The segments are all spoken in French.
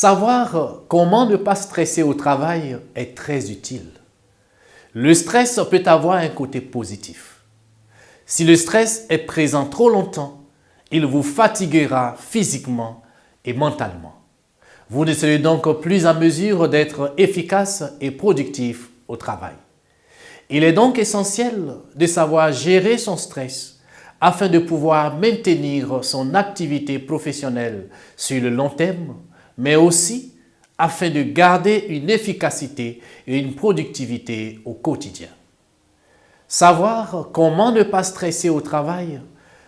Savoir comment ne pas stresser au travail est très utile. Le stress peut avoir un côté positif. Si le stress est présent trop longtemps, il vous fatiguera physiquement et mentalement. Vous ne serez donc plus en mesure d'être efficace et productif au travail. Il est donc essentiel de savoir gérer son stress afin de pouvoir maintenir son activité professionnelle sur le long terme, mais aussi afin de garder une efficacité et une productivité au quotidien. Savoir comment ne pas stresser au travail,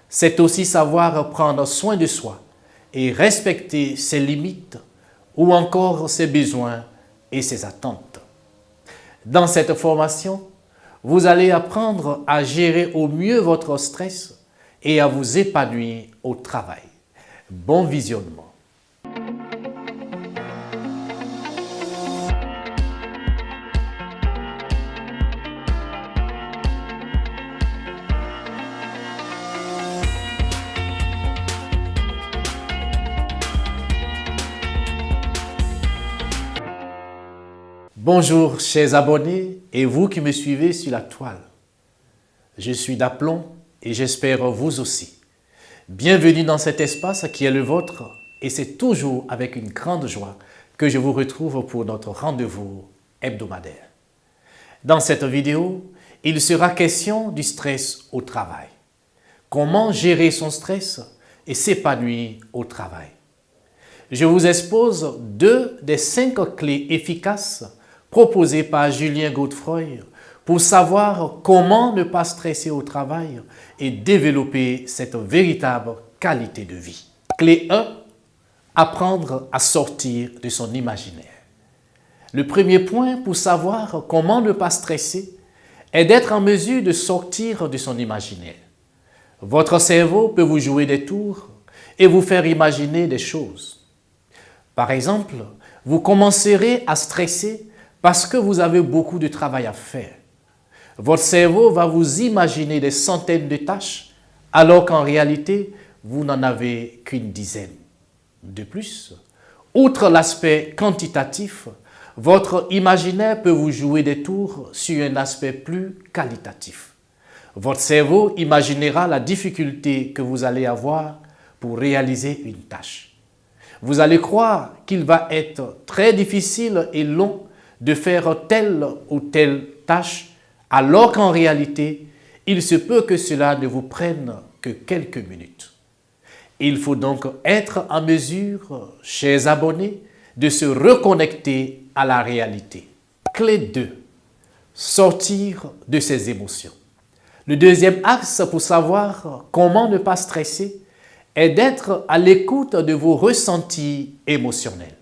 c'est aussi savoir prendre soin de soi et respecter ses limites ou encore ses besoins et ses attentes. Dans cette formation, vous allez apprendre à gérer au mieux votre stress et à vous épanouir au travail. Bon visionnement. Bonjour chers abonnés et vous qui me suivez sur la toile. Je suis d'Aplomb et j'espère vous aussi. Bienvenue dans cet espace qui est le vôtre et c'est toujours avec une grande joie que je vous retrouve pour notre rendez-vous hebdomadaire. Dans cette vidéo, il sera question du stress au travail. Comment gérer son stress et s'épanouir au travail. Je vous expose 2 des 5 clés efficaces proposées par Julien Godefroy pour savoir comment ne pas stresser au travail et développer cette véritable qualité de vie. Clé 1, apprendre à sortir de son imaginaire. Le premier point pour savoir comment ne pas stresser est d'être en mesure de sortir de son imaginaire. Votre cerveau peut vous jouer des tours et vous faire imaginer des choses. Par exemple, vous commencerez à stresser parce que vous avez beaucoup de travail à faire. Votre cerveau va vous imaginer des centaines de tâches alors qu'en réalité, vous n'en avez qu'une dizaine. De plus, outre l'aspect quantitatif, votre imaginaire peut vous jouer des tours sur un aspect plus qualitatif. Votre cerveau imaginera la difficulté que vous allez avoir pour réaliser une tâche. Vous allez croire qu'il va être très difficile et long de faire telle ou telle tâche, alors qu'en réalité, il se peut que cela ne vous prenne que quelques minutes. Il faut donc être en mesure, chers abonnés, de se reconnecter à la réalité. Clé 2. Sortir de ses émotions. Le deuxième axe pour savoir comment ne pas stresser est d'être à l'écoute de vos ressentis émotionnels.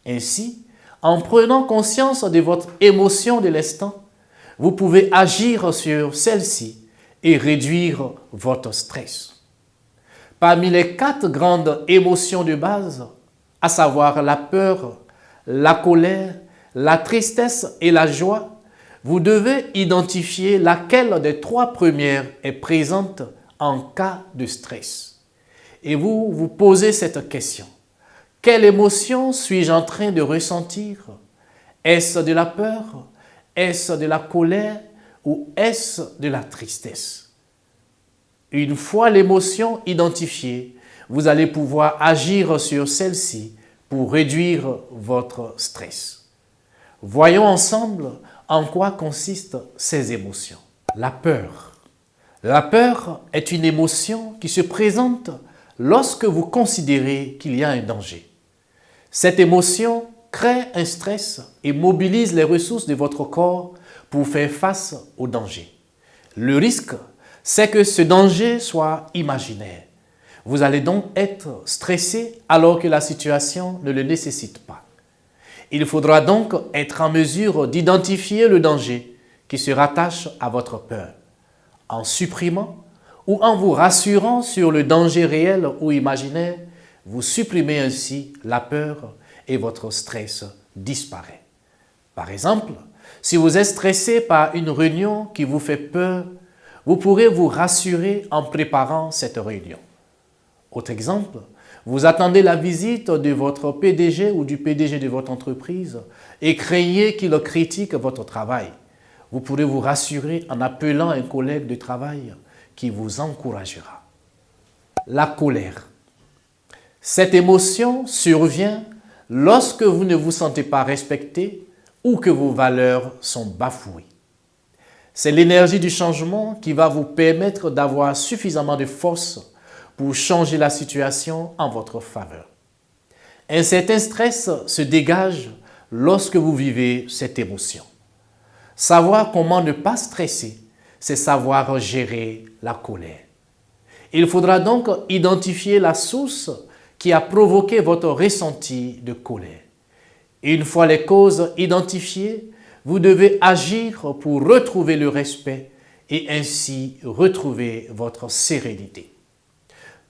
Ainsi, en prenant conscience de votre émotion de l'instant, vous pouvez agir sur celle-ci et réduire votre stress. Parmi les 4 grandes émotions de base, à savoir la peur, la colère, la tristesse et la joie, vous devez identifier laquelle des 3 premières est présente en cas de stress. Et vous vous posez cette question. Quelle émotion suis-je en train de ressentir? Est-ce de la peur? Est-ce de la colère? Ou est-ce de la tristesse? Une fois l'émotion identifiée, vous allez pouvoir agir sur celle-ci pour réduire votre stress. Voyons ensemble en quoi consistent ces émotions. La peur. La peur est une émotion qui se présente lorsque vous considérez qu'il y a un danger. Cette émotion crée un stress et mobilise les ressources de votre corps pour faire face au danger. Le risque, c'est que ce danger soit imaginaire. Vous allez donc être stressé alors que la situation ne le nécessite pas. Il faudra donc être en mesure d'identifier le danger qui se rattache à votre peur, en supprimant ou en vous rassurant sur le danger réel ou imaginaire. Vous supprimez ainsi la peur et votre stress disparaît. Par exemple, si vous êtes stressé par une réunion qui vous fait peur, vous pourrez vous rassurer en préparant cette réunion. Autre exemple, Vous attendez la visite de votre PDG ou du PDG de votre entreprise et craignez qu'il critique votre travail. Vous pourrez vous rassurer en appelant un collègue de travail qui vous encouragera. La colère. Cette émotion survient lorsque vous ne vous sentez pas respecté ou que vos valeurs sont bafouées. C'est l'énergie du changement qui va vous permettre d'avoir suffisamment de force pour changer la situation en votre faveur. Un certain stress se dégage lorsque vous vivez cette émotion. Savoir comment ne pas stresser, c'est savoir gérer la colère. Il faudra donc identifier la source qui a provoqué votre ressenti de colère. Une fois les causes identifiées, vous devez agir pour retrouver le respect et ainsi retrouver votre sérénité.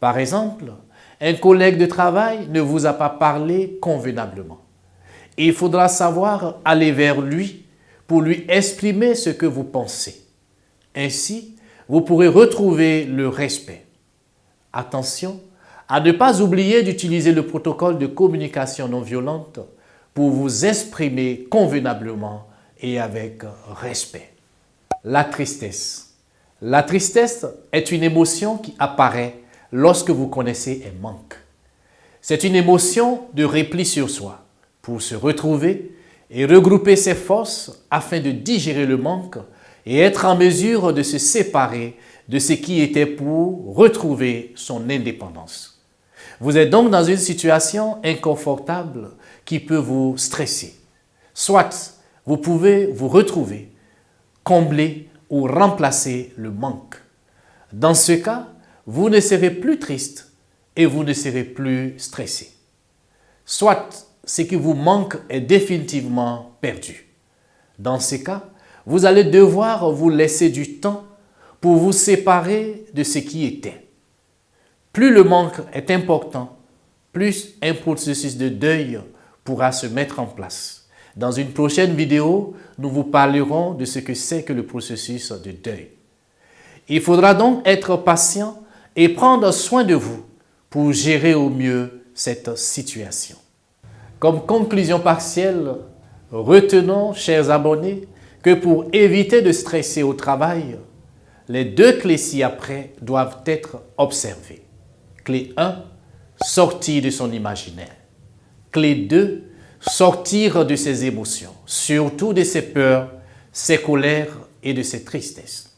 Par exemple, un collègue de travail ne vous a pas parlé convenablement. Il faudra savoir aller vers lui pour lui exprimer ce que vous pensez. Ainsi, vous pourrez retrouver le respect. Attention à ne pas oublier d'utiliser le protocole de communication non violente pour vous exprimer convenablement et avec respect. La tristesse. La tristesse est une émotion qui apparaît lorsque vous connaissez un manque. C'est une émotion de repli sur soi pour se retrouver et regrouper ses forces afin de digérer le manque et être en mesure de se séparer de ce qui était pour retrouver son indépendance. Vous êtes donc dans une situation inconfortable qui peut vous stresser. Soit vous pouvez vous retrouver, combler ou remplacer le manque. Dans ce cas, vous ne serez plus triste et vous ne serez plus stressé. Soit ce qui vous manque est définitivement perdu. Dans ce cas, vous allez devoir vous laisser du temps pour vous séparer de ce qui était. Plus le manque est important, plus un processus de deuil pourra se mettre en place. Dans une prochaine vidéo, nous vous parlerons de ce que c'est que le processus de deuil. Il faudra donc être patient et prendre soin de vous pour gérer au mieux cette situation. Comme conclusion partielle, retenons, chers abonnés, que pour éviter de stresser au travail, les deux clés ci-après doivent être observées. Clé 1, sortir de son imaginaire. Clé 2, sortir de ses émotions, surtout de ses peurs, ses colères et de ses tristesses.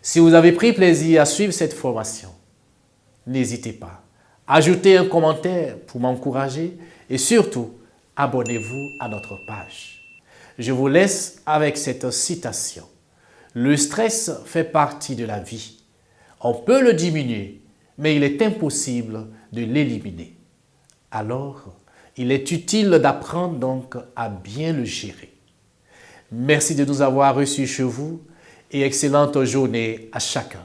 Si vous avez pris plaisir à suivre cette formation, n'hésitez pas. Ajoutez un commentaire pour m'encourager et surtout, abonnez-vous à notre page. Je vous laisse avec cette citation. Le stress fait partie de la vie. On peut le diminuer, mais il est impossible de l'éliminer. Alors, il est utile d'apprendre donc à bien le gérer. Merci de nous avoir reçus chez vous et excellente journée à chacun.